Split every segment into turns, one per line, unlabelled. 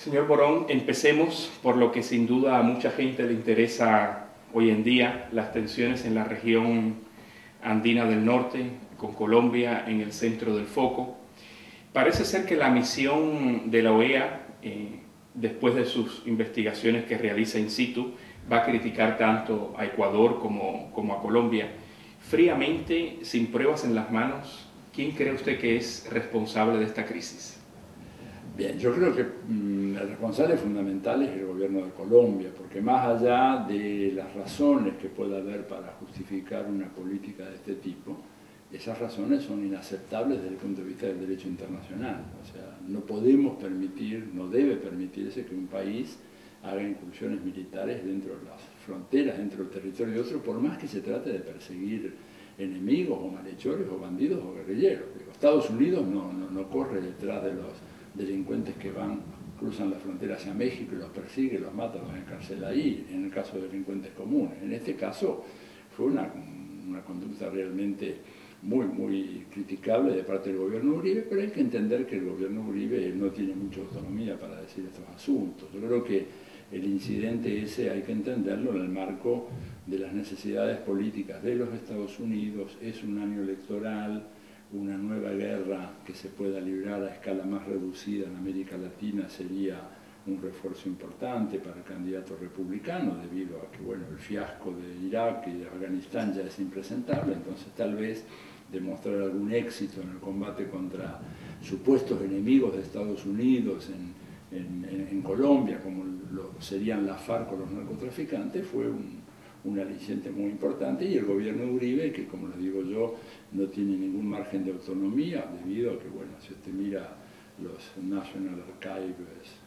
Señor Borón, empecemos por lo que sin duda a mucha gente le interesa hoy en día, las tensiones en la región andina del norte, con Colombia en el centro del foco. Parece ser que la misión de la OEA, después de sus investigaciones que realiza in situ, va a criticar tanto a Ecuador como a Colombia. Fríamente, sin pruebas en las manos, ¿quién cree usted que es responsable de esta crisis?
Bien, yo creo que el responsable fundamental es el gobierno de Colombia, porque más allá de las razones que pueda haber para justificar una política de este tipo, esas razones son inaceptables desde el punto de vista del derecho internacional. O sea, no podemos permitir, no debe permitirse que un país haga incursiones militares dentro de las fronteras, dentro del territorio de otro, por más que se trate de perseguir enemigos o malhechores o bandidos o guerrilleros. Estados Unidos no corre detrás de los delincuentes que cruzan la frontera hacia México y los persigue, los mata, los encarcela ahí, en el caso de delincuentes comunes. En este caso fue una conducta realmente muy criticable de parte del gobierno Uribe, pero hay que entender que el gobierno Uribe no tiene mucha autonomía para decir estos asuntos. Yo creo que el incidente ese hay que entenderlo en el marco de las necesidades políticas de los Estados Unidos. Es un año electoral, una nueva guerra que se pueda librar a escala más reducida en América Latina sería un refuerzo importante para el candidato republicano, debido a que el fiasco de Irak y de Afganistán ya es impresentable. Entonces tal vez demostrar algún éxito en el combate contra supuestos enemigos de Estados Unidos en Colombia, como serían las FARC o los narcotraficantes, fue un aliciente muy importante, y el gobierno de Uribe, que como les digo yo, no tiene ningún margen de autonomía, debido a que, si usted mira los National Archives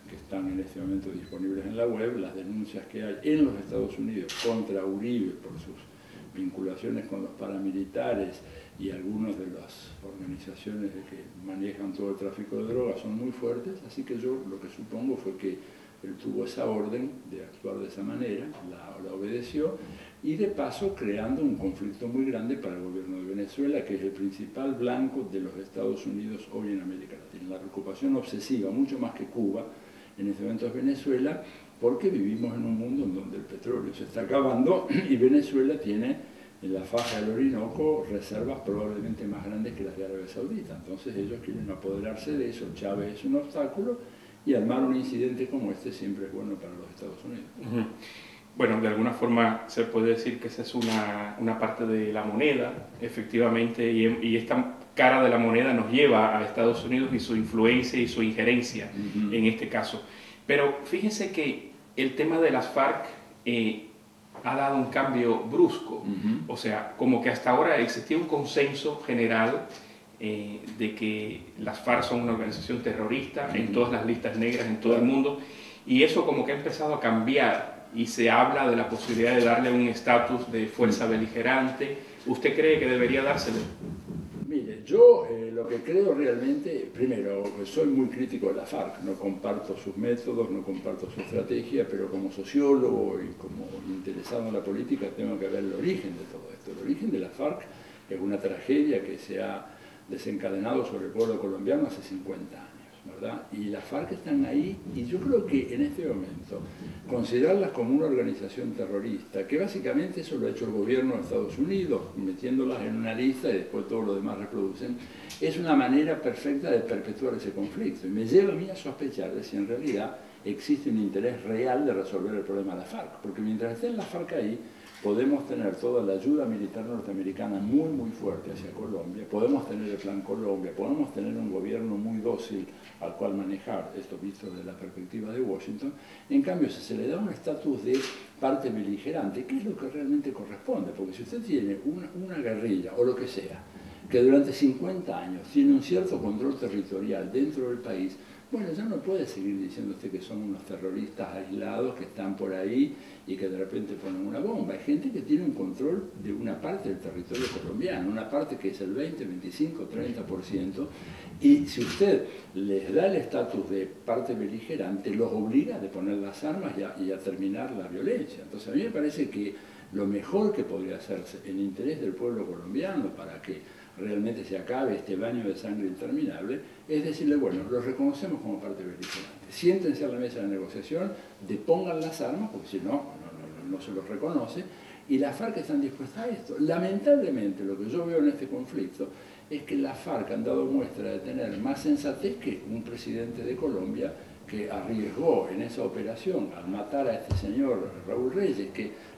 que están en este momento disponibles en la web, las denuncias que hay en los Estados Unidos contra Uribe por sus vinculaciones con los paramilitares y algunas de las organizaciones que manejan todo el tráfico de drogas son muy fuertes, así que yo lo que supongo fue que él tuvo esa orden de actuar de esa manera, la obedeció, y de paso creando un conflicto muy grande para el gobierno de Venezuela, que es el principal blanco de los Estados Unidos hoy en América Latina. La preocupación obsesiva, mucho más que Cuba, en este momento es Venezuela, porque vivimos en un mundo en donde el petróleo se está acabando y Venezuela tiene en la faja del Orinoco reservas probablemente más grandes que las de Arabia Saudita. Entonces ellos quieren apoderarse de eso. Chávez es un obstáculo, y armar un incidente como este siempre es bueno para los Estados Unidos.
Bueno, de alguna forma se puede decir que esa es una parte de la moneda, efectivamente, y esta cara de la moneda nos lleva a Estados Unidos y su influencia y su injerencia en este caso. Pero fíjense que el tema de las FARC ha dado un cambio brusco. O sea, como que hasta ahora existía un consenso general de que las FARC son una organización terrorista en todas las listas negras en todo el mundo, y eso como que ha empezado a cambiar y se habla de la posibilidad de darle un estatus de fuerza beligerante. ¿Usted cree que debería dársele?
Mire, yo lo que creo realmente, primero, soy muy crítico de la FARC, no comparto sus métodos, no comparto su estrategia, pero como sociólogo y como interesado en la política tengo que ver el origen de todo esto. El origen de la FARC es una tragedia que se ha desencadenado sobre el pueblo colombiano hace 50 años, ¿verdad? Y las FARC están ahí, y yo creo que en este momento considerarlas como una organización terrorista, que básicamente eso lo ha hecho el gobierno de Estados Unidos, metiéndolas en una lista y después todo lo demás reproducen, es una manera perfecta de perpetuar ese conflicto, y me lleva a mí a sospechar de si en realidad existe un interés real de resolver el problema de la FARC, porque mientras estén las FARC ahí, podemos tener toda la ayuda militar norteamericana muy fuerte hacia Colombia, podemos tener el Plan Colombia, podemos tener un gobierno muy dócil al cual manejar, esto visto desde la perspectiva de Washington. En cambio, si se le da un estatus de parte beligerante, ¿qué es lo que realmente corresponde? Porque si usted tiene una guerrilla o lo que sea, que durante 50 años tiene un cierto control territorial dentro del país, ya no puede seguir diciendo usted que son unos terroristas aislados que están por ahí y que de repente ponen una bomba. Hay gente que tiene un control de una parte del territorio colombiano, una parte que es el 20, 25, 30%, y si usted les da el estatus de parte beligerante, los obliga a deponer las armas y a terminar la violencia. Entonces a mí me parece que lo mejor que podría hacerse en interés del pueblo colombiano para que realmente se acabe este baño de sangre interminable, es decirle, bueno, los reconocemos como parte beligerante, siéntense a la mesa de negociación, depongan las armas, porque si no, no se los reconoce, y las FARC están dispuestas a esto. Lamentablemente, lo que yo veo en este conflicto es que las FARC han dado muestra de tener más sensatez que un presidente de Colombia que arriesgó en esa operación al matar a este señor Raúl Reyes,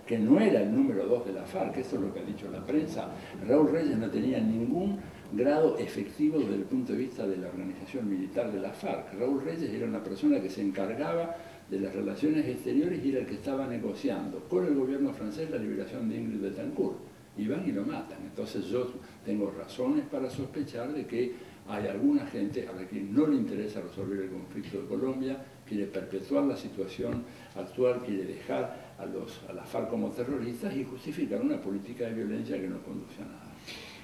que no era el número 2 de la FARC, eso es lo que ha dicho la prensa. Raúl Reyes no tenía ningún grado efectivo desde el punto de vista de la organización militar de la FARC. Raúl Reyes era una persona que se encargaba de las relaciones exteriores y era el que estaba negociando con el gobierno francés la liberación de Ingrid Betancourt. Y van y lo matan. Entonces yo tengo razones para sospechar de que hay alguna gente a la que no le interesa resolver el conflicto de Colombia, quiere perpetuar la situación actual, quiere dejar a las FARC como terroristas y justificar una política de violencia que no conduce a nada.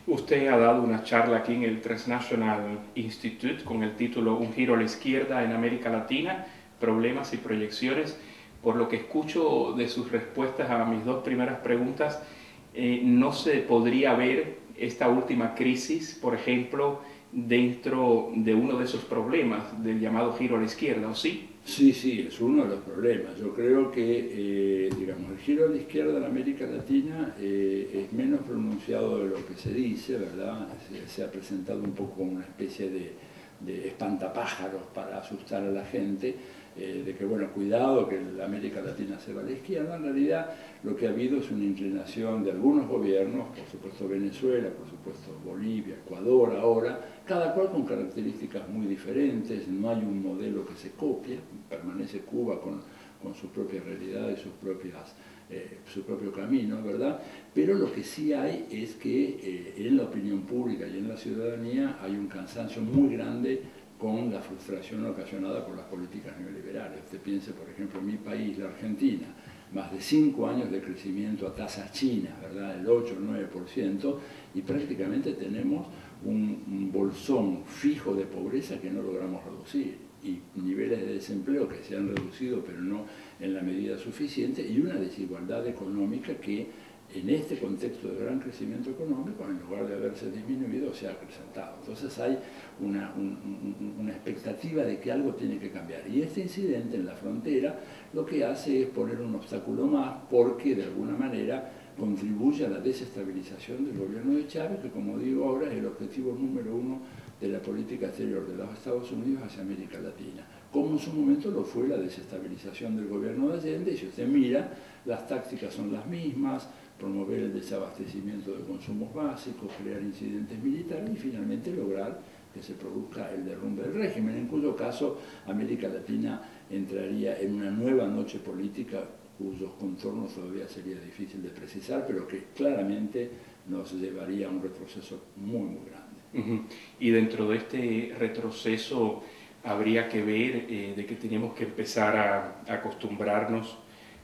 Usted ha dado una charla aquí en el Transnational Institute con el título Un giro a la izquierda en América Latina, problemas y proyecciones. Por lo que escucho de sus respuestas a mis dos primeras preguntas, no se podría ver esta última crisis, por ejemplo, dentro de uno de esos problemas del llamado giro a la izquierda, ¿o sí?
Sí, es uno de los problemas. Yo creo que, digamos, el giro a la izquierda en América Latina es menos pronunciado de lo que se dice, ¿verdad? Se ha presentado un poco como una especie de espantapájaros para asustar a la gente, de que, bueno, cuidado, que la América Latina se va a la izquierda. En realidad, lo que ha habido es una inclinación de algunos gobiernos, por supuesto Venezuela, por supuesto Bolivia, Ecuador ahora, cada cual con características muy diferentes, no hay un modelo que se copie, permanece Cuba con su propia realidad y su propio camino, ¿verdad? Pero lo que sí hay es que en la opinión pública y en la ciudadanía hay un cansancio muy grande con la frustración ocasionada por las políticas neoliberales. Usted piense, por ejemplo, en mi país, la Argentina, más de 5 años de crecimiento a tasas chinas, ¿verdad? El 8 o 9%, y prácticamente tenemos un bolsón fijo de pobreza que no logramos reducir, y niveles de desempleo que se han reducido, pero no en la medida suficiente, y una desigualdad económica que en este contexto de gran crecimiento económico, en lugar de haberse disminuido, se ha acrecentado. Entonces hay una expectativa de que algo tiene que cambiar. Y este incidente en la frontera lo que hace es poner un obstáculo más, porque de alguna manera contribuye a la desestabilización del gobierno de Chávez, que, como digo ahora, es el objetivo número 1 de la política exterior de los Estados Unidos hacia América Latina, como en su momento lo fue la desestabilización del gobierno de Allende. Y si usted mira, las tácticas son las mismas: promover el desabastecimiento de consumos básicos, crear incidentes militares y finalmente lograr que se produzca el derrumbe del régimen, en cuyo caso América Latina entraría en una nueva noche política cuyos contornos todavía sería difícil de precisar, pero que claramente nos llevaría a un retroceso muy grande.
Y dentro de este retroceso habría que ver de que tenemos que empezar a acostumbrarnos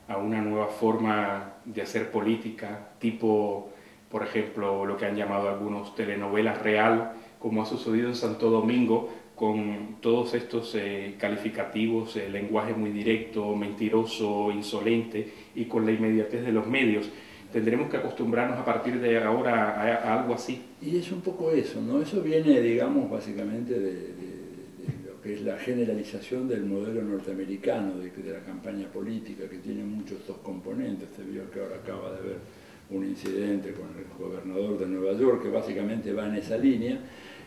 a una nueva forma de hacer política, tipo, por ejemplo, lo que han llamado algunos telenovelas real, como ha sucedido en Santo Domingo, con todos estos calificativos, lenguaje muy directo, mentiroso, insolente, y con la inmediatez de los medios. Tendremos que acostumbrarnos a partir de ahora a algo así.
Y es un poco eso, ¿no? Eso viene, digamos, básicamente de lo que es la generalización del modelo norteamericano, de la campaña política, que tiene muchos estos componentes. Usted vio que ahora acaba de haber un incidente con el gobernador de Nueva York, que básicamente va en esa línea,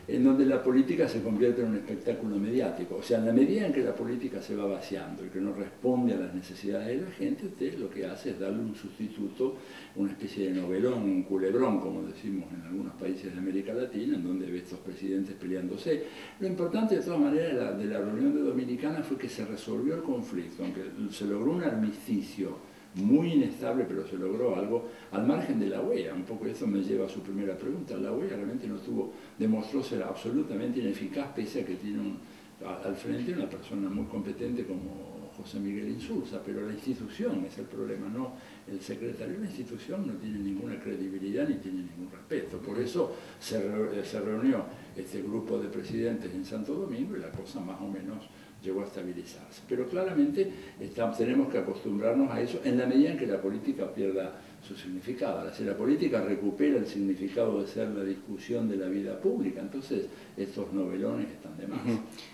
en donde la política se convierte en un espectáculo mediático. O sea, en la medida en que la política se va vaciando y que no responde a las necesidades de la gente, usted lo que hace es darle un sustituto, una especie de novelón, un culebrón, como decimos en algunos países de América Latina, en donde ve estos presidentes peleándose. Lo importante, de todas maneras, de la reunión de Dominicana fue que se resolvió el conflicto, aunque se logró un armisticio muy inestable, pero se logró algo al margen de la OEA. Un poco eso me lleva a su primera pregunta. La OEA realmente demostró ser absolutamente ineficaz, pese a que tiene al frente una persona muy competente como José Miguel Insulza, pero la institución es el problema, no el secretario. La institución no tiene ninguna credibilidad ni tiene ningún respeto. Por eso se reunió este grupo de presidentes en Santo Domingo y la cosa más o menos llegó a estabilizarse. Pero claramente tenemos que acostumbrarnos a eso en la medida en que la política pierda su significado. Ahora, si la política recupera el significado de ser la discusión de la vida pública, entonces estos novelones están de más.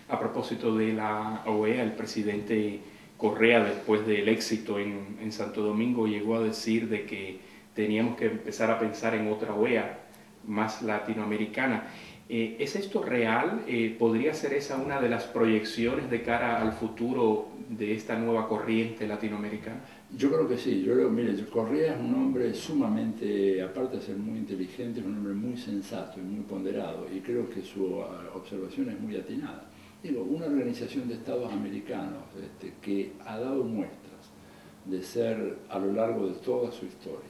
A propósito de la OEA, el presidente Correa, después del éxito en Santo Domingo, llegó a decir de que teníamos que empezar a pensar en otra OEA más latinoamericana. ¿Es esto real? ¿Podría ser esa una de las proyecciones de cara al futuro de esta nueva corriente latinoamericana?
Yo creo que sí. Mire, Correa es un hombre sumamente, aparte de ser muy inteligente, es un hombre muy sensato y muy ponderado, y creo que su observación es muy atinada. Digo, una organización de estados americanos que ha dado muestras de ser, a lo largo de toda su historia,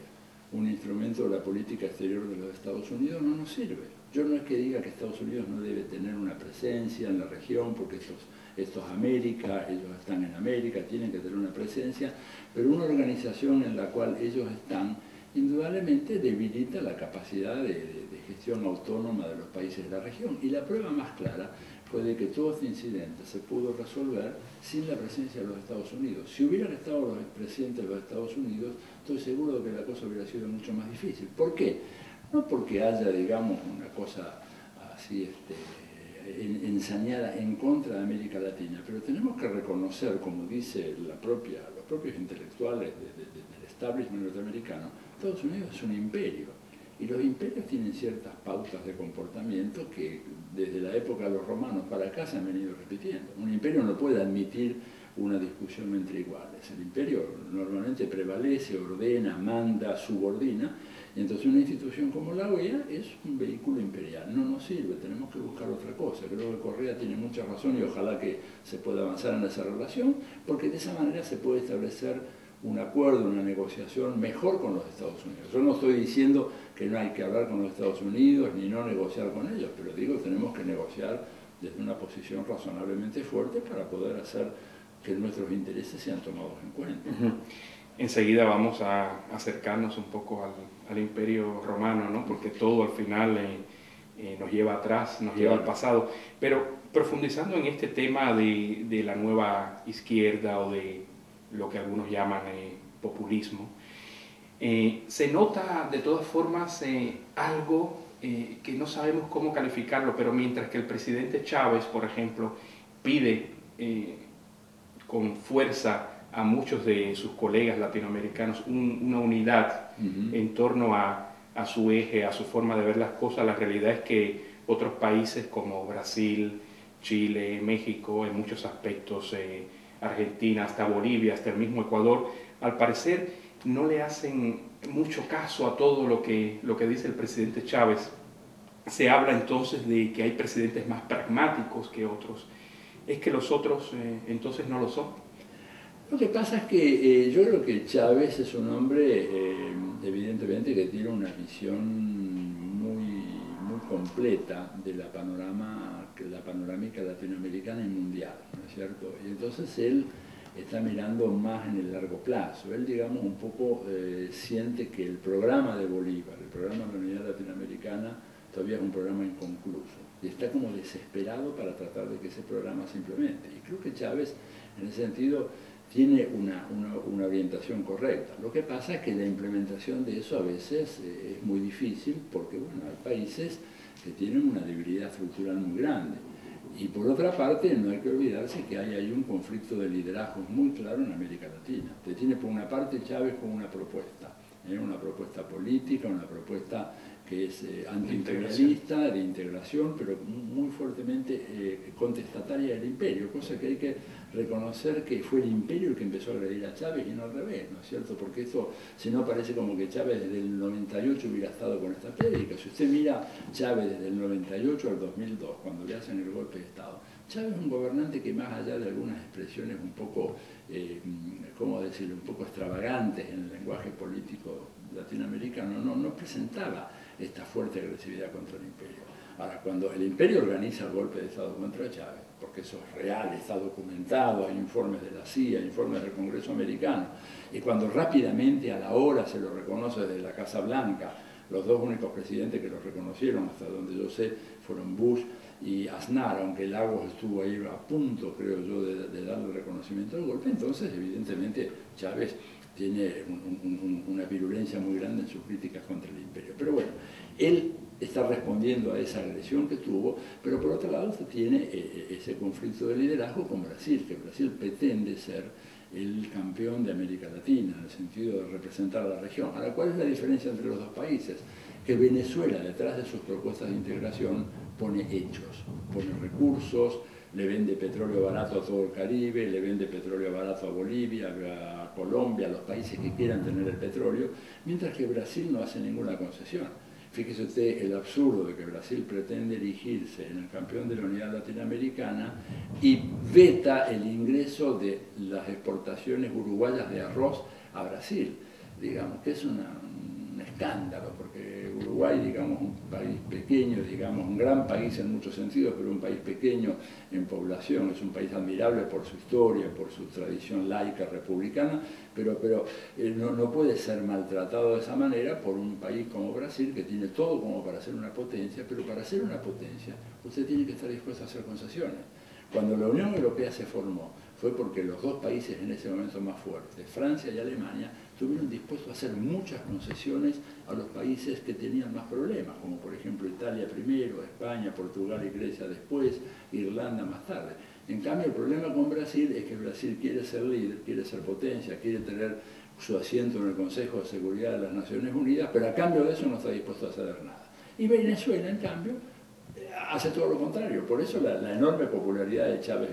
un instrumento de la política exterior de los Estados Unidos, no nos sirve. Yo no es que diga que Estados Unidos no debe tener una presencia en la región, porque esto es América, ellos están en América, tienen que tener una presencia, pero una organización en la cual ellos están, indudablemente debilita la capacidad de gestión autónoma de los países de la región. Y la prueba más clara fue de que todo este incidente se pudo resolver sin la presencia de los Estados Unidos. Si hubieran estado los presidentes de los Estados Unidos, estoy seguro de que la cosa hubiera sido mucho más difícil. ¿Por qué? No porque haya, digamos, una cosa así ensañada en contra de América Latina, pero tenemos que reconocer, como dice los propios intelectuales del establishment norteamericano, Estados Unidos es un imperio, y los imperios tienen ciertas pautas de comportamiento que desde la época de los romanos para acá se han venido repitiendo. Un imperio no puede admitir una discusión entre iguales. El imperio normalmente prevalece, ordena, manda, subordina, y entonces una institución como la OEA es un vehículo imperial. No nos sirve, tenemos que buscar otra cosa. Creo que Correa tiene mucha razón y ojalá que se pueda avanzar en esa relación, porque de esa manera se puede establecer un acuerdo, una negociación mejor con los Estados Unidos. Yo no estoy diciendo que no hay que hablar con los Estados Unidos ni no negociar con ellos, pero digo que tenemos que negociar desde una posición razonablemente fuerte para poder hacer que nuestros intereses sean tomados en cuenta.
Enseguida vamos a acercarnos un poco al Imperio Romano, ¿no? Porque todo al final nos lleva atrás, nos lleva al pasado. Pero profundizando en este tema de la nueva izquierda o de lo que algunos llaman populismo, se nota de todas formas algo que no sabemos cómo calificarlo, pero mientras que el presidente Chávez, por ejemplo, pide con fuerza a muchos de sus colegas latinoamericanos una unidad en torno a su eje, a su forma de ver las cosas, la realidad es que otros países como Brasil, Chile, México, en muchos aspectos, Argentina, hasta Bolivia, hasta el mismo Ecuador, al parecer no le hacen mucho caso a todo lo que dice el presidente Chávez. Se habla entonces de que hay presidentes más pragmáticos que otros. ¿Es que los otros entonces no lo son?
Lo que pasa es que yo creo que Chávez es un hombre, evidentemente, que tiene una visión muy completa de la panorámica latinoamericana y mundial, ¿no es cierto? Y entonces él está mirando más en el largo plazo. Él, digamos, un poco siente que el programa de Bolívar, el programa de la Unidad Latinoamericana, todavía es un programa inconcluso. Y está como desesperado para tratar de que ese programa se implemente. Y creo que Chávez, en ese sentido, tiene una orientación correcta. Lo que pasa es que la implementación de eso a veces es muy difícil porque, bueno, hay países que tienen una debilidad estructural muy grande. Y por otra parte, no hay que olvidarse que hay ahí un conflicto de liderazgo muy claro en América Latina. Te tiene por una parte Chávez con una propuesta política, una propuesta que es antiimperialista, de integración, pero muy fuertemente contestataria del imperio, cosa que hay que reconocer que fue el imperio el que empezó a agredir a Chávez y no al revés, ¿no es cierto? Porque esto, si no, parece como que Chávez desde el 98 hubiera estado con esta prédica. Si usted mira Chávez desde el 98 al 2002, cuando le hacen el golpe de Estado, Chávez es un gobernante que, más allá de algunas expresiones un poco, ¿cómo decirlo?, un poco extravagantes en el lenguaje político latinoamericano, no presentaba esta fuerte agresividad contra el imperio. Ahora, cuando el imperio organiza el golpe de Estado contra Chávez, porque eso es real, está documentado, hay informes de la CIA, informes del Congreso americano, y cuando rápidamente a la hora se lo reconoce desde la Casa Blanca, los dos únicos presidentes que lo reconocieron, hasta donde yo sé, fueron Bush y Aznar, aunque Lagos estuvo ahí a punto, creo yo, de darle reconocimiento al golpe, entonces evidentemente Chávez tiene una virulencia muy grande en sus críticas contra el imperio. Pero bueno, él está respondiendo a esa agresión que tuvo, pero por otro lado se tiene ese conflicto de liderazgo con Brasil, que Brasil pretende ser el campeón de América Latina, en el sentido de representar a la región. Ahora, ¿cuál es la diferencia entre los dos países? Que Venezuela, detrás de sus propuestas de integración, pone hechos, pone recursos, le vende petróleo barato a todo el Caribe, le vende petróleo barato a Bolivia, a Colombia, a los países que quieran tener el petróleo, mientras que Brasil no hace ninguna concesión. Fíjese usted el absurdo de que Brasil pretende erigirse en el campeón de la unidad latinoamericana y veta el ingreso de las exportaciones uruguayas de arroz a Brasil. Digamos que es un escándalo, porque Uruguay, digamos, un país pequeño, digamos, un gran país en muchos sentidos, pero un país pequeño en población, es un país admirable por su historia, por su tradición laica republicana, pero no puede ser maltratado de esa manera por un país como Brasil, que tiene todo como para ser una potencia, pero para ser una potencia usted tiene que estar dispuesto a hacer concesiones. Cuando la Unión Europea se formó, fue porque los dos países en ese momento más fuertes, Francia y Alemania, estuvieron dispuestos a hacer muchas concesiones a los países que tenían más problemas, como por ejemplo Italia primero, España, Portugal y Grecia después, Irlanda más tarde. En cambio, el problema con Brasil es que Brasil quiere ser líder, quiere ser potencia, quiere tener su asiento en el Consejo de Seguridad de las Naciones Unidas, pero a cambio de eso no está dispuesto a ceder nada. Y Venezuela, en cambio, hace todo lo contrario. Por eso la enorme popularidad de Chávez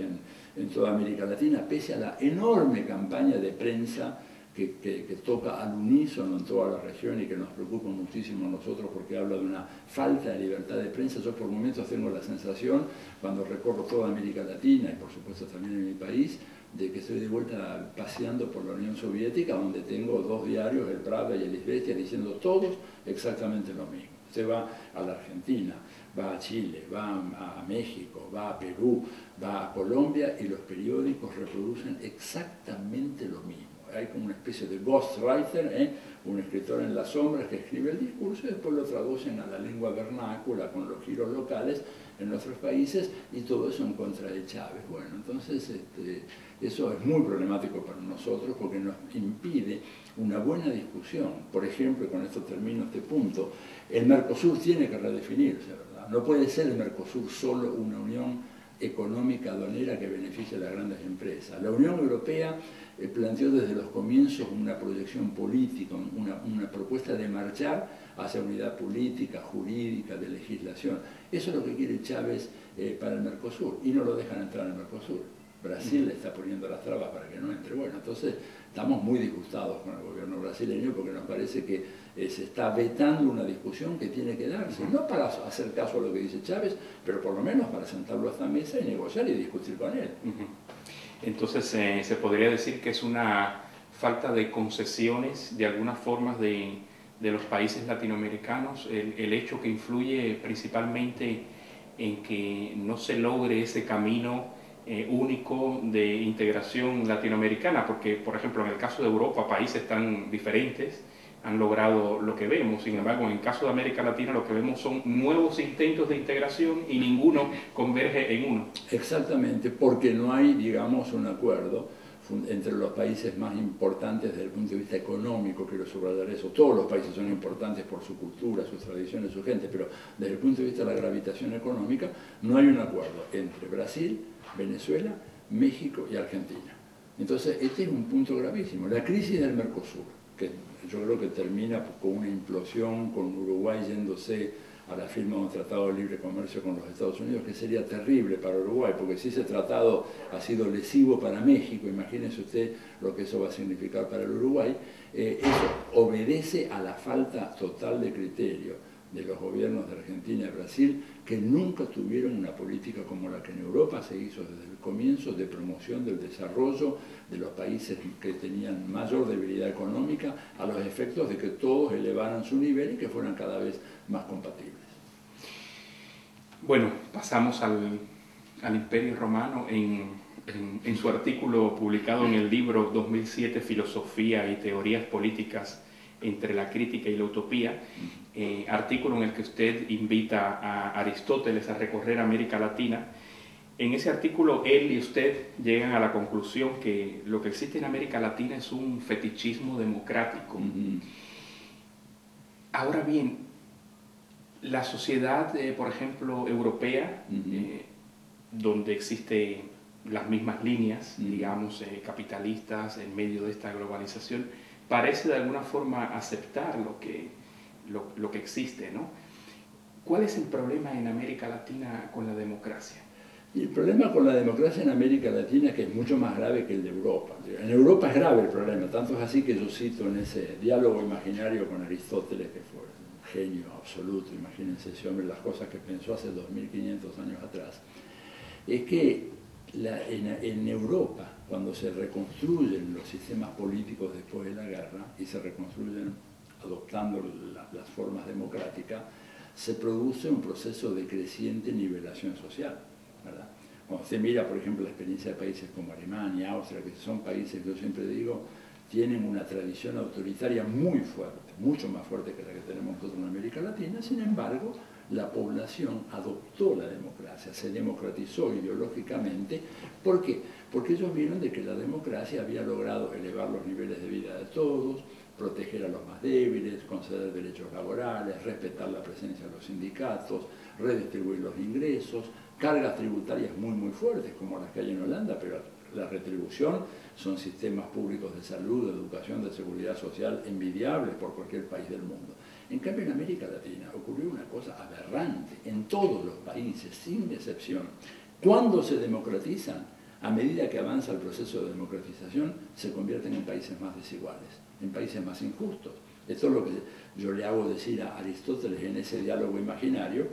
en toda América Latina, pese a la enorme campaña de prensa que toca al unísono en toda la región y que nos preocupa muchísimo a nosotros porque habla de una falta de libertad de prensa. Yo por momentos tengo la sensación, cuando recorro toda América Latina y por supuesto también en mi país, de que estoy de vuelta paseando por la Unión Soviética, donde tengo dos diarios, el Pravda y el Izvestia, diciendo todos exactamente lo mismo. Usted va a la Argentina, va a Chile, va a México, va a Perú, va a Colombia y los periódicos reproducen exactamente lo mismo. Hay como una especie de ghostwriter, un escritor en las sombras que escribe el discurso y después lo traducen a la lengua vernácula con los giros locales en nuestros países y todo eso en contra de Chávez. Bueno, entonces eso es muy problemático para nosotros porque nos impide una buena discusión. Por ejemplo, y con esto termino este punto, el Mercosur tiene que redefinirse, ¿verdad? No puede ser el Mercosur solo una unión económica aduanera que beneficie a las grandes empresas. La Unión Europea planteó desde los comienzos una proyección política, una propuesta de marchar hacia unidad política, jurídica, de legislación. Eso es lo que quiere Chávez para el Mercosur y no lo dejan entrar en el Mercosur. Brasil le está poniendo las trabas para que no entre. Bueno, entonces estamos muy disgustados con el gobierno brasileño porque nos parece que se está vetando una discusión que tiene que darse, no para hacer caso a lo que dice Chávez, pero por lo menos para sentarlo a esta mesa y negociar y discutir con él.
Entonces se podría decir que es una falta de concesiones de algunas formas de los países latinoamericanos, el hecho que influye principalmente en que no se logre ese camino único de integración latinoamericana, porque por ejemplo en el caso de Europa, países tan diferentes han logrado lo que vemos. Sin embargo, en el caso de América Latina lo que vemos son nuevos intentos de integración y ninguno converge en uno.
Exactamente, porque no hay, digamos, un acuerdo entre los países más importantes desde el punto de vista económico, quiero subrayar eso. Todos los países son importantes por su cultura, sus tradiciones, su gente, pero desde el punto de vista de la gravitación económica no hay un acuerdo entre Brasil, Venezuela, México y Argentina. Entonces, este es un punto gravísimo. La crisis del Mercosur, que yo creo que termina con una implosión, con Uruguay yéndose a la firma de un tratado de libre comercio con los Estados Unidos, que sería terrible para Uruguay, porque si ese tratado ha sido lesivo para México, imagínense usted lo que eso va a significar para el Uruguay, eso obedece a la falta total de criterio de los gobiernos de Argentina y Brasil, que nunca tuvieron una política como la que en Europa se hizo desde el comienzo, de promoción del desarrollo de los países que tenían mayor debilidad económica, a los efectos de que todos elevaran su nivel y que fueran cada vez más compatibles.
Bueno, pasamos al Imperio Romano. En su artículo publicado en el libro 2007, Filosofía y Teorías Políticas entre la crítica y la utopía, artículo en el que usted invita a Aristóteles a recorrer América Latina. En ese artículo, él y usted llegan a la conclusión que lo que existe en América Latina es un fetichismo democrático. Ahora bien, la sociedad, por ejemplo, europea, donde existen las mismas líneas, digamos, capitalistas en medio de esta globalización, parece de alguna forma aceptar lo que existe, ¿no? ¿Cuál es el problema en América Latina con la democracia?
Y el problema con la democracia en América Latina es que es mucho más grave que el de Europa. En Europa es grave el problema, tanto es así que yo cito en ese diálogo imaginario con Aristóteles, que fue un genio absoluto, imagínense ese hombre, las cosas que pensó hace 2500 años atrás, es que en Europa, cuando se reconstruyen los sistemas políticos después de la guerra, y se reconstruyen adoptando las formas democráticas, se produce un proceso de creciente nivelación social, ¿verdad? Cuando usted mira, por ejemplo, la experiencia de países como Alemania, Austria, que son países, yo siempre digo, tienen una tradición autoritaria muy fuerte, mucho más fuerte que la que tenemos nosotros en América Latina. Sin embargo, la población adoptó la democracia, se democratizó ideológicamente. ¿Por qué? Porque ellos vieron de que la democracia había logrado elevar los niveles de vida de todos, proteger a los más débiles, conceder derechos laborales, respetar la presencia de los sindicatos, redistribuir los ingresos, cargas tributarias muy fuertes como las que hay en Holanda, pero la retribución son sistemas públicos de salud, de educación, de seguridad social envidiables por cualquier país del mundo. En cambio, en América Latina ocurrió una cosa aberrante en todos los países, sin excepción. Cuando se democratizan, a medida que avanza el proceso de democratización, se convierten en países más desiguales, en países más injustos. Esto es lo que yo le hago decir a Aristóteles en ese diálogo imaginario,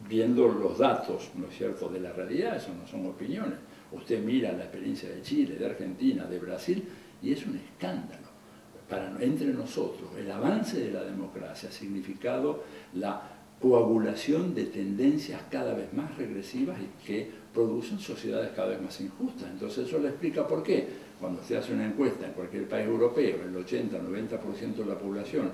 viendo los datos, ¿no es cierto?, de la realidad. Eso no son opiniones. Usted mira la experiencia de Chile, de Argentina, de Brasil, y es un escándalo. Entre nosotros, el avance de la democracia ha significado la coagulación de tendencias cada vez más regresivas y que producen sociedades cada vez más injustas. Entonces eso le explica por qué. Cuando se hace una encuesta en cualquier país europeo, el 80-90% de la población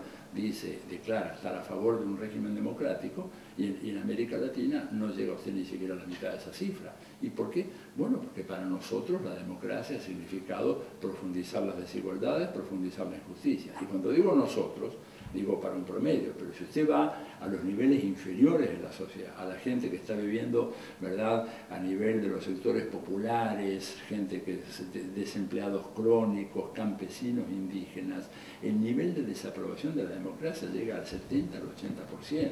declara estar a favor de un régimen democrático, y en América Latina no llega usted ni siquiera a la mitad de esa cifra. ¿Y por qué? Bueno, porque para nosotros la democracia ha significado profundizar las desigualdades, profundizar la injusticia. Y cuando digo nosotros, digo para un promedio, pero si usted va a los niveles inferiores de la sociedad, a la gente que está viviendo, ¿verdad?, a nivel de los sectores populares, gente que es desempleados crónicos, campesinos, indígenas, el nivel de desaprobación de la democracia llega al 70, al 80%.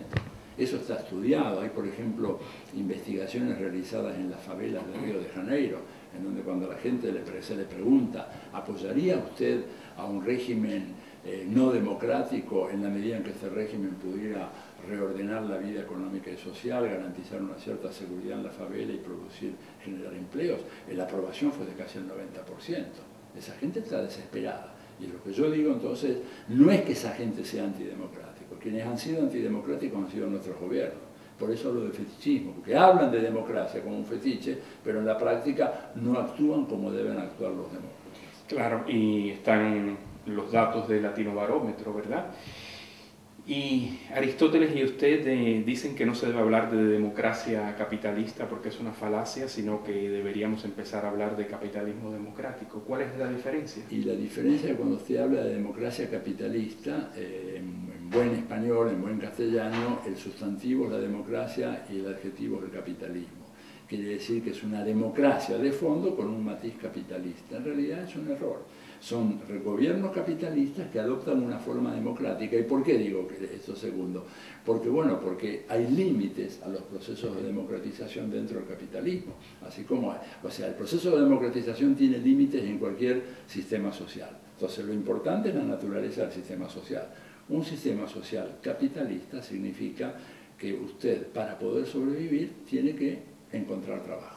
Eso está estudiado. Hay, por ejemplo, investigaciones realizadas en las favelas de Río de Janeiro, en donde cuando a la gente se le pregunta, ¿apoyaría usted a un régimen no democrático en la medida en que este régimen pudiera reordenar la vida económica y social, garantizar una cierta seguridad en la favela y generar empleos? La aprobación fue de casi el 90%. Esa gente está desesperada. Y lo que yo digo entonces, no es que esa gente sea antidemocrática. Quienes han sido antidemocráticos han sido nuestros gobiernos. Por eso hablo de fetichismo, porque hablan de democracia como un fetiche, pero en la práctica no actúan como deben actuar los demócratas.
Claro, y están los datos del Latinobarómetro, ¿verdad? Y Aristóteles y usted dicen que no se debe hablar de democracia capitalista porque es una falacia, sino que deberíamos empezar a hablar de capitalismo democrático. ¿Cuál es la diferencia?
Y la diferencia cuando usted habla de democracia capitalista, en buen español, en buen castellano, el sustantivo es la democracia y el adjetivo es el capitalismo. Quiere decir que es una democracia de fondo con un matiz capitalista. En realidad es un error. Son gobiernos capitalistas que adoptan una forma democrática. ¿Y por qué digo esto segundo? Porque, bueno, porque hay límites a los procesos de democratización dentro del capitalismo. Así como, el proceso de democratización tiene límites en cualquier sistema social. Entonces, lo importante es la naturaleza del sistema social. Un sistema social capitalista significa que usted, para poder sobrevivir, tiene que encontrar trabajo.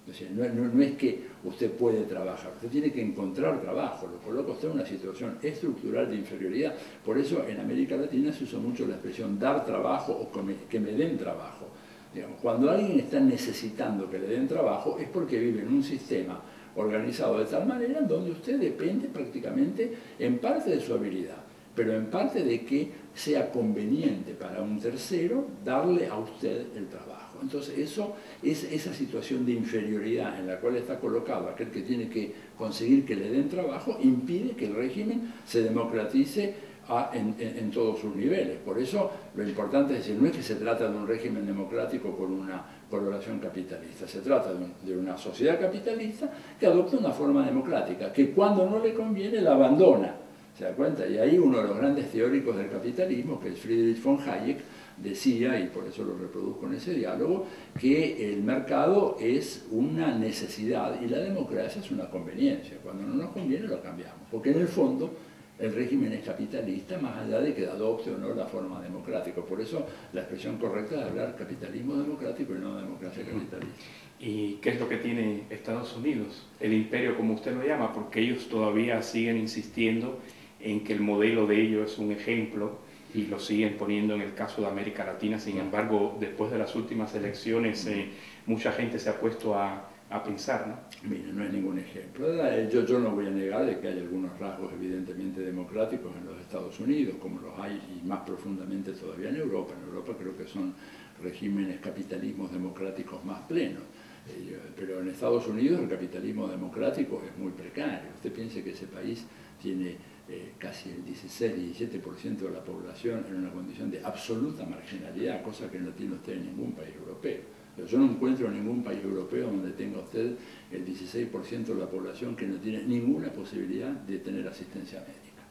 Es decir, no es que usted puede trabajar, usted tiene que encontrar trabajo, lo coloca usted en una situación estructural de inferioridad. Por eso en América Latina se usa mucho la expresión dar trabajo o que me den trabajo. Digamos, cuando alguien está necesitando que le den trabajo es porque vive en un sistema organizado de tal manera en donde usted depende prácticamente en parte de su habilidad. pero en parte de que sea conveniente para un tercero darle a usted el trabajo. Entonces eso es esa situación de inferioridad en la cual está colocado aquel que tiene que conseguir que le den trabajo, impide que el régimen se democratice en todos sus niveles. Por eso lo importante es decir, no es que se trata de un régimen democrático con una coloración capitalista, se trata de una sociedad capitalista que adopta una forma democrática, que cuando no le conviene la abandona. ¿Se da cuenta? Y ahí uno de los grandes teóricos del capitalismo, que es Friedrich von Hayek, decía, y por eso lo reproduzco en ese diálogo, que el mercado es una necesidad y la democracia es una conveniencia. Cuando no nos conviene lo cambiamos, porque en el fondo el régimen es capitalista, más allá de que adopte o no la forma democrática. Por eso la expresión correcta es hablar capitalismo democrático y no democracia capitalista.
¿Y qué es lo que tiene Estados Unidos? El imperio, como usted lo llama, porque ellos todavía siguen insistiendo en que el modelo de ellos es un ejemplo y lo siguen poniendo en el caso de América Latina. Sin embargo, después de las últimas elecciones, mucha gente se ha puesto a pensar, ¿no?
Mira, no es ningún ejemplo. Yo no voy a negar de que hay algunos rasgos evidentemente democráticos en los Estados Unidos, como los hay y más profundamente todavía en Europa. En Europa creo que son regímenes capitalismos democráticos más plenos. Pero en Estados Unidos el capitalismo democrático es muy precario. Usted piense que ese país tiene casi el 16-17% de la población en una condición de absoluta marginalidad, cosa que no tiene usted en ningún país europeo. Pero yo no encuentro ningún país europeo donde tenga usted el 16% de la población que no tiene ninguna posibilidad de tener asistencia médica.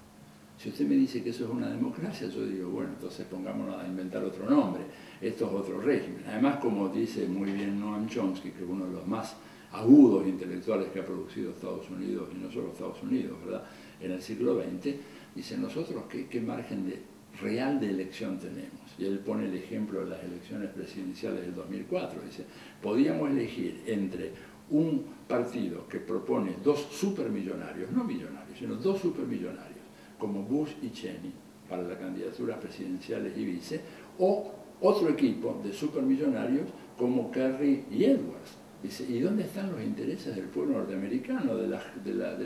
Si usted me dice que eso es una democracia, yo digo, bueno, entonces pongámonos a inventar otro nombre. Esto es otro régimen. Además, como dice muy bien Noam Chomsky, que es uno de los más agudos intelectuales que ha producido Estados Unidos, y no solo Estados Unidos, ¿verdad?, en el siglo XX, dice, nosotros, ¿qué margen real de elección tenemos? Y él pone el ejemplo de las elecciones presidenciales del 2004. Dice, podíamos elegir entre un partido que propone dos supermillonarios, no millonarios, sino dos supermillonarios, como Bush y Cheney, para las candidaturas presidenciales y vice, o otro equipo de supermillonarios como Kerry y Edwards. Dice, ¿y dónde están los intereses del pueblo norteamericano, de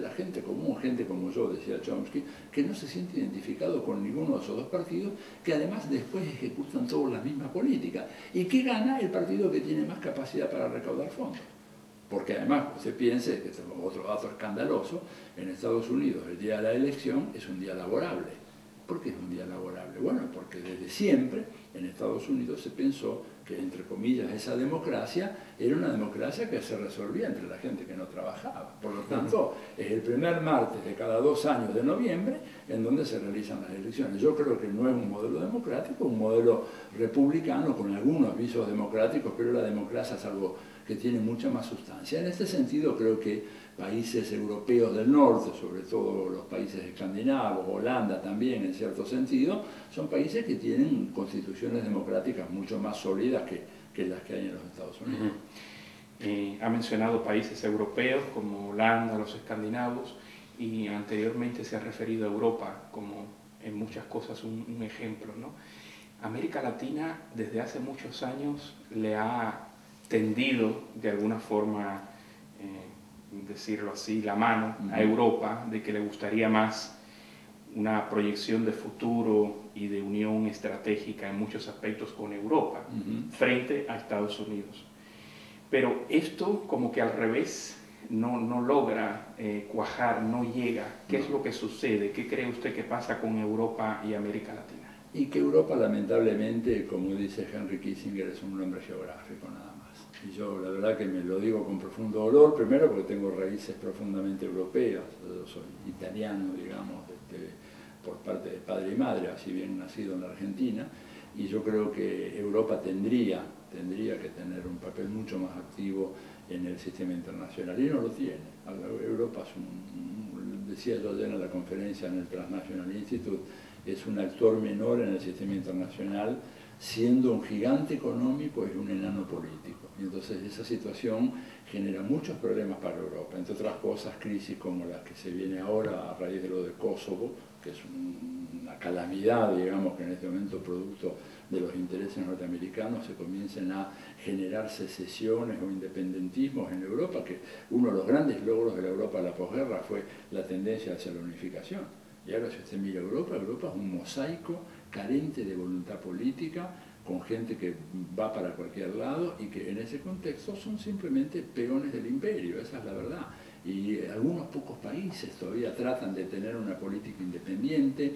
la gente común, gente como yo, decía Chomsky, que no se siente identificado con ninguno de esos dos partidos, que además después ejecutan todas las mismas políticas? ¿Y qué gana el partido que tiene más capacidad para recaudar fondos? Porque además, usted piense, que es otro dato escandaloso, en Estados Unidos el día de la elección es un día laborable. ¿Por qué es un día laborable? Bueno, porque desde siempre en Estados Unidos se pensó que, entre comillas, esa democracia era una democracia que se resolvía entre la gente que no trabajaba. Por lo tanto, es el primer martes de cada 2 años de noviembre en donde se realizan las elecciones. Yo creo que no es un modelo democrático, un modelo republicano con algunos visos democráticos, pero la democracia es algo que tiene mucha más sustancia. En este sentido, creo que países europeos del norte, sobre todo los países escandinavos, Holanda también en cierto sentido, son países que tienen constituciones democráticas mucho más sólidas que las que hay en los Estados Unidos.
Ha mencionado países europeos como Holanda, los escandinavos, y anteriormente se ha referido a Europa como en muchas cosas un ejemplo, ¿no? América Latina desde hace muchos años le ha tendido de alguna forma, decirlo así, la mano a Europa, de que le gustaría más una proyección de futuro y de unión estratégica en muchos aspectos con Europa, frente a Estados Unidos. Pero esto como que al revés no logra cuajar, no llega. ¿Qué es lo que sucede? ¿Qué cree usted que pasa con Europa y América Latina?
Y que Europa, lamentablemente, como dice Henry Kissinger, es un nombre geográfico nada más. Y yo la verdad que me lo digo con profundo dolor, primero porque tengo raíces profundamente europeas, yo soy italiano, digamos, por parte de padre y madre, así bien nacido en la Argentina, y yo creo que Europa tendría que tener un papel mucho más activo en el sistema internacional, y no lo tiene. Europa es decía yo ayer en la conferencia en el Transnational Institute, es un actor menor en el sistema internacional, siendo un gigante económico y un enano político. Y entonces esa situación genera muchos problemas para Europa, entre otras cosas crisis como las que se viene ahora a raíz de lo de Kosovo, que es una calamidad, digamos, que en este momento producto de los intereses norteamericanos se comiencen a generar secesiones o independentismos en Europa, que uno de los grandes logros de la Europa de la posguerra fue la tendencia hacia la unificación. Y ahora si usted mira Europa, Europa es un mosaico carente de voluntad política, con gente que va para cualquier lado y que en ese contexto son simplemente peones del imperio, esa es la verdad. Y algunos pocos países todavía tratan de tener una política independiente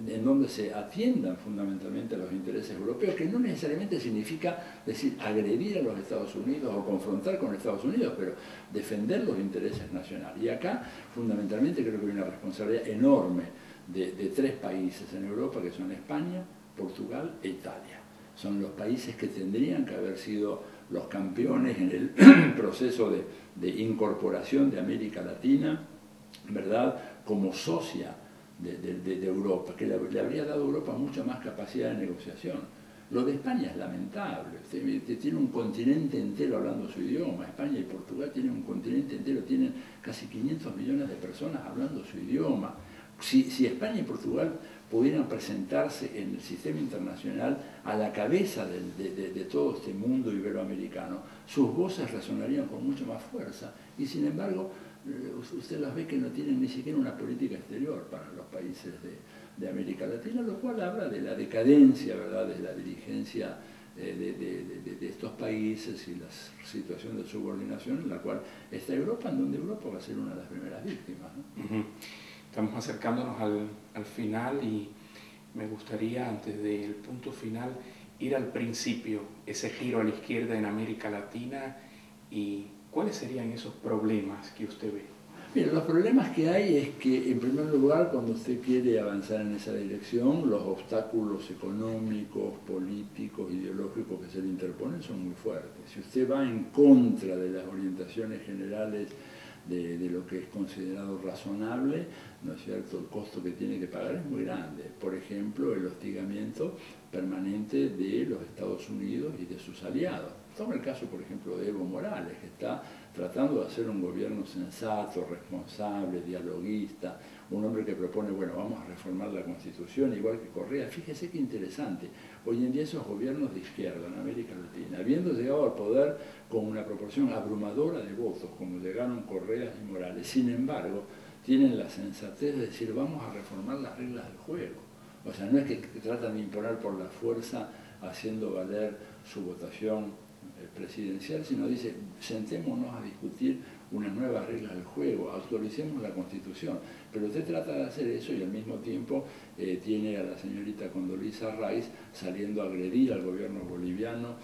en donde se atiendan fundamentalmente a los intereses europeos, que no necesariamente significa decir agredir a los Estados Unidos o confrontar con Estados Unidos, pero defender los intereses nacionales. Y acá fundamentalmente creo que hay una responsabilidad enorme de tres países en Europa, que son España, Portugal e Italia. Son los países que tendrían que haber sido los campeones en el proceso de incorporación de América Latina, ¿verdad?, como socia de Europa, que le habría dado a Europa mucha más capacidad de negociación. Lo de España es lamentable. Usted tiene un continente entero hablando su idioma. España y Portugal tienen un continente entero, tienen casi 500 millones de personas hablando su idioma. Si España y Portugal pudieran presentarse en el sistema internacional a la cabeza de todo este mundo iberoamericano, sus voces resonarían con mucha más fuerza. Y sin embargo, usted las ve que no tienen ni siquiera una política exterior para los países de América Latina, lo cual habla de la decadencia, ¿verdad?, de la dirigencia de estos países y la situación de subordinación en la cual está Europa, en donde Europa va a ser una de las primeras víctimas, ¿no?
Estamos acercándonos al final y me gustaría, antes del punto final, ir al principio, ese giro a la izquierda en América Latina, y cuáles serían esos problemas que usted ve.
Mira, los problemas que hay es que, en primer lugar, cuando usted quiere avanzar en esa dirección, los obstáculos económicos, políticos, ideológicos que se le interponen son muy fuertes. Si usted va en contra de las orientaciones generales de lo que es considerado razonable, ¿no es cierto?, el costo que tiene que pagar es muy grande. Por ejemplo, el hostigamiento permanente de los Estados Unidos y de sus aliados. Toma el caso, por ejemplo, de Evo Morales, que está tratando de hacer un gobierno sensato, responsable, dialoguista, un hombre que propone, bueno, vamos a reformar la Constitución, igual que Correa. Fíjese qué interesante. Hoy en día esos gobiernos de izquierda en América Latina, habiendo llegado al poder con una proporción abrumadora de votos, como llegaron Correa y Morales, sin embargo, tienen la sensatez de decir, vamos a reformar las reglas del juego. O sea, no es que tratan de imponer por la fuerza haciendo valer su votación presidencial, sino dice, sentémonos a discutir unas nuevas reglas del juego, actualicemos la Constitución. Pero usted trata de hacer eso y al mismo tiempo tiene a la señorita Condoleezza Rice saliendo a agredir al gobierno boliviano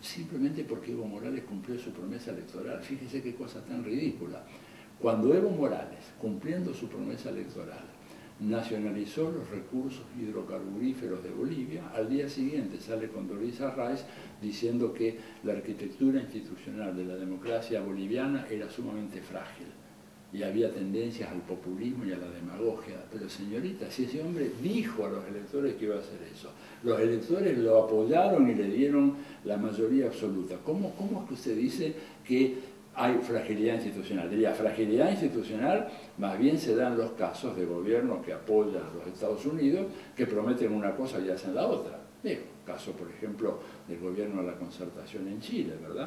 simplemente porque Evo Morales cumplió su promesa electoral. Fíjese qué cosa tan ridícula. Cuando Evo Morales, cumpliendo su promesa electoral, nacionalizó los recursos hidrocarburíferos de Bolivia, al día siguiente sale Condoleezza Rice diciendo que la arquitectura institucional de la democracia boliviana era sumamente frágil y había tendencias al populismo y a la demagogia. Pero señorita, si ese hombre dijo a los electores que iba a hacer eso, los electores lo apoyaron y le dieron la mayoría absoluta, ¿cómo es que usted dice que hay fragilidad institucional? Diría, fragilidad institucional más bien se dan los casos de gobiernos que apoyan a los Estados Unidos, que prometen una cosa y hacen la otra. Digo, caso, por ejemplo, del gobierno de la concertación en Chile, ¿verdad?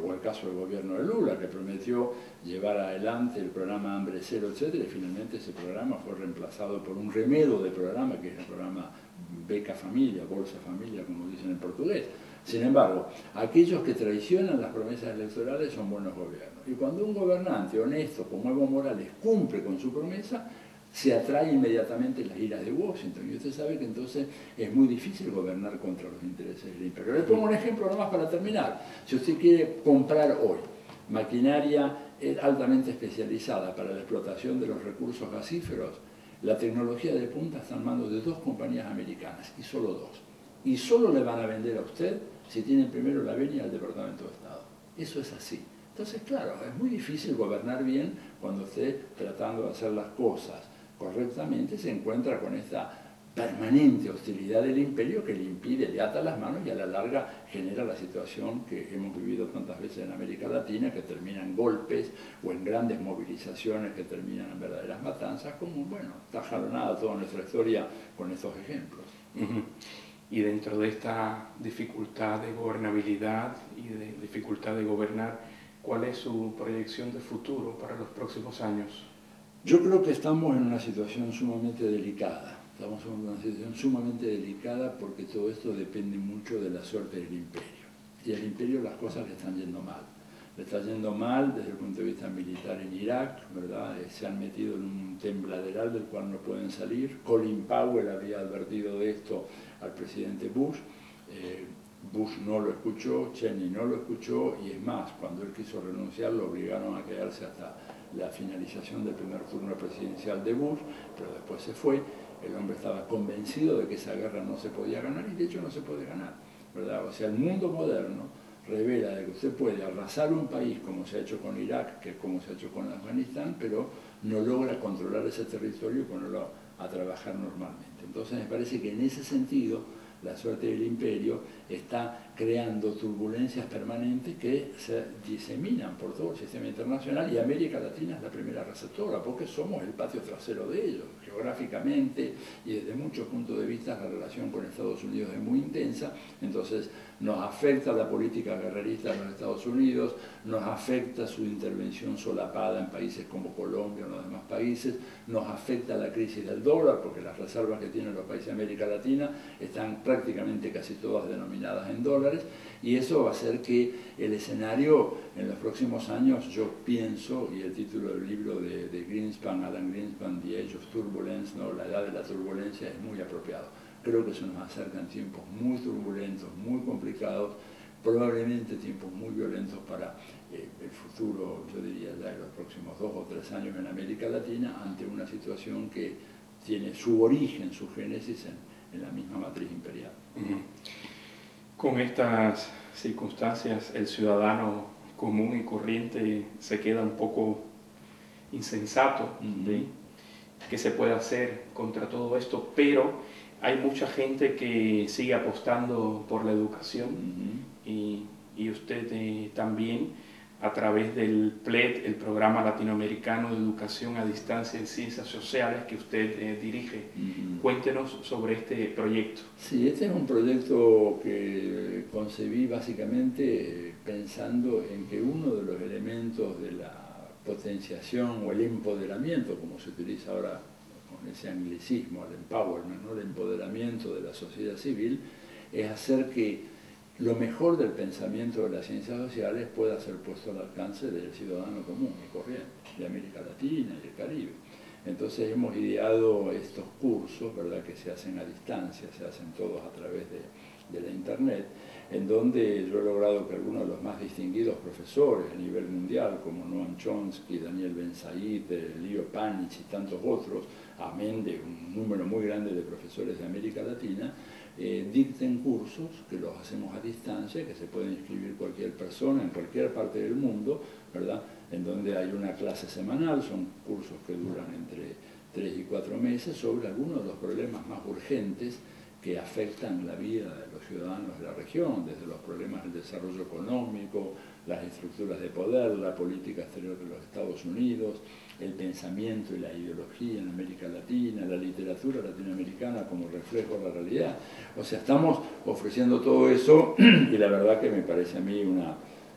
O el caso del gobierno de Lula, que prometió llevar adelante el programa Hambre Cero, etcétera, y finalmente ese programa fue reemplazado por un remedo de programa, que es el programa Beca Familia, Bolsa Familia, como dicen en portugués. Sin embargo, aquellos que traicionan las promesas electorales son buenos gobiernos. Y cuando un gobernante honesto como Evo Morales cumple con su promesa, se atrae inmediatamente las iras de Washington. Y usted sabe que entonces es muy difícil gobernar contra los intereses del imperio. Le pongo un ejemplo nomás para terminar. Si usted quiere comprar hoy maquinaria altamente especializada para la explotación de los recursos gasíferos, la tecnología de punta está en manos de 2 compañías americanas, y solo 2. Y solo le van a vender a usted si tienen primero la venia del Departamento de Estado. Eso es así. Entonces, claro, es muy difícil gobernar bien cuando usted, tratando de hacer las cosas correctamente, se encuentra con esta permanente hostilidad del imperio que le impide, le ata las manos y a la larga genera la situación que hemos vivido tantas veces en América Latina, que termina en golpes o en grandes movilizaciones que terminan en verdaderas matanzas, como, bueno, está jalonada toda nuestra historia con estos ejemplos.
Y dentro de esta dificultad de gobernabilidad y de dificultad de gobernar, ¿cuál es su proyección de futuro para los próximos años?
Yo creo que estamos en una situación sumamente delicada. Estamos en una situación sumamente delicada porque todo esto depende mucho de la suerte del imperio. Y al imperio las cosas le están yendo mal. Le está yendo mal desde el punto de vista militar en Irak, ¿verdad? Se han metido en un tembladeral del cual no pueden salir. Colin Powell había advertido de esto al presidente Bush. Bush no lo escuchó, Cheney no lo escuchó, y es más, cuando él quiso renunciar lo obligaron a quedarse hasta la finalización del primer turno presidencial de Bush, pero después se fue. El hombre estaba convencido de que esa guerra no se podía ganar, y de hecho no se puede ganar, ¿verdad? O sea, el mundo moderno revela de que usted puede arrasar un país como se ha hecho con Irak, que es como se ha hecho con Afganistán, pero no logra controlar ese territorio y ponerlo a trabajar normalmente. Entonces me parece que en ese sentido la suerte del imperio está creando turbulencias permanentes que se diseminan por todo el sistema internacional, y América Latina es la primera receptora porque somos el patio trasero de ellos. Geográficamente y desde muchos puntos de vista la relación con Estados Unidos es muy intensa, entonces nos afecta la política guerrerista de los Estados Unidos, nos afecta su intervención solapada en países como Colombia o en los demás países, nos afecta la crisis del dólar porque las reservas que tienen los países de América Latina están prácticamente casi todas denominadas en dólares, y eso va a hacer que el escenario en los próximos años, yo pienso, y el título del libro de Greenspan, Alan Greenspan, The Age of Turbulence, ¿no? La edad de la turbulencia, es muy apropiado. Creo que eso nos acerca en tiempos muy turbulentos, muy complicados, probablemente tiempos muy violentos para el futuro, yo diría ya en los próximos 2 o 3 años en América Latina, ante una situación que tiene su origen, su génesis en la misma matriz imperial.
Con estas circunstancias, el ciudadano común y corriente se queda un poco insensato de qué se puede hacer contra todo esto, pero hay mucha gente que sigue apostando por la educación y usted también, a través del PLED, el Programa Latinoamericano de Educación a Distancia en Ciencias Sociales, que usted dirige. Cuéntenos sobre este proyecto.
Sí, este es un proyecto que concebí básicamente pensando en que uno de los elementos de la potenciación o el empoderamiento, como se utiliza ahora con ese anglicismo, el empowerment, ¿no? El empoderamiento de la sociedad civil, es hacer que lo mejor del pensamiento de las ciencias sociales pueda ser puesto al alcance del ciudadano común y corriente, de América Latina y el Caribe. Entonces hemos ideado estos cursos, ¿verdad?, que se hacen a distancia, se hacen todos a través de la Internet, en donde yo he logrado que algunos de los más distinguidos profesores a nivel mundial, como Noam Chomsky, Daniel Ben Said, Leo Panich y tantos otros, amén de un número muy grande de profesores de América Latina, dicten cursos que los hacemos a distancia, que se pueden inscribir cualquier persona en cualquier parte del mundo, ¿verdad?, en donde hay una clase semanal, son cursos que duran entre 3 y 4 meses, sobre algunos de los problemas más urgentes que afectan la vida de los ciudadanos de la región, desde los problemas del desarrollo económico, las estructuras de poder, la política exterior de los Estados Unidos, el pensamiento y la ideología en América Latina, la literatura latinoamericana como reflejo de la realidad. O sea, estamos ofreciendo todo eso y la verdad que me parece a mí una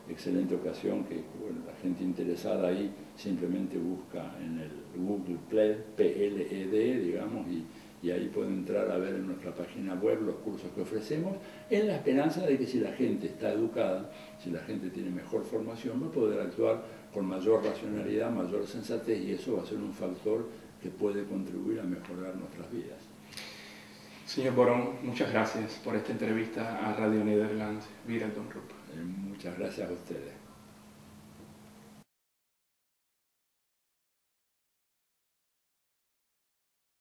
excelente ocasión que bueno, la gente interesada ahí simplemente busca en el Google Play, PLED, digamos, y ahí puede entrar a ver en nuestra página web los cursos que ofrecemos, en la esperanza de que si la gente está educada, si la gente tiene mejor formación, va a poder actuar con mayor racionalidad, mayor sensatez, y eso va a ser un factor que puede contribuir a mejorar nuestras vidas.
Señor Borón, muchas gracias por esta entrevista a Radio Nederland. Muchas
gracias a ustedes.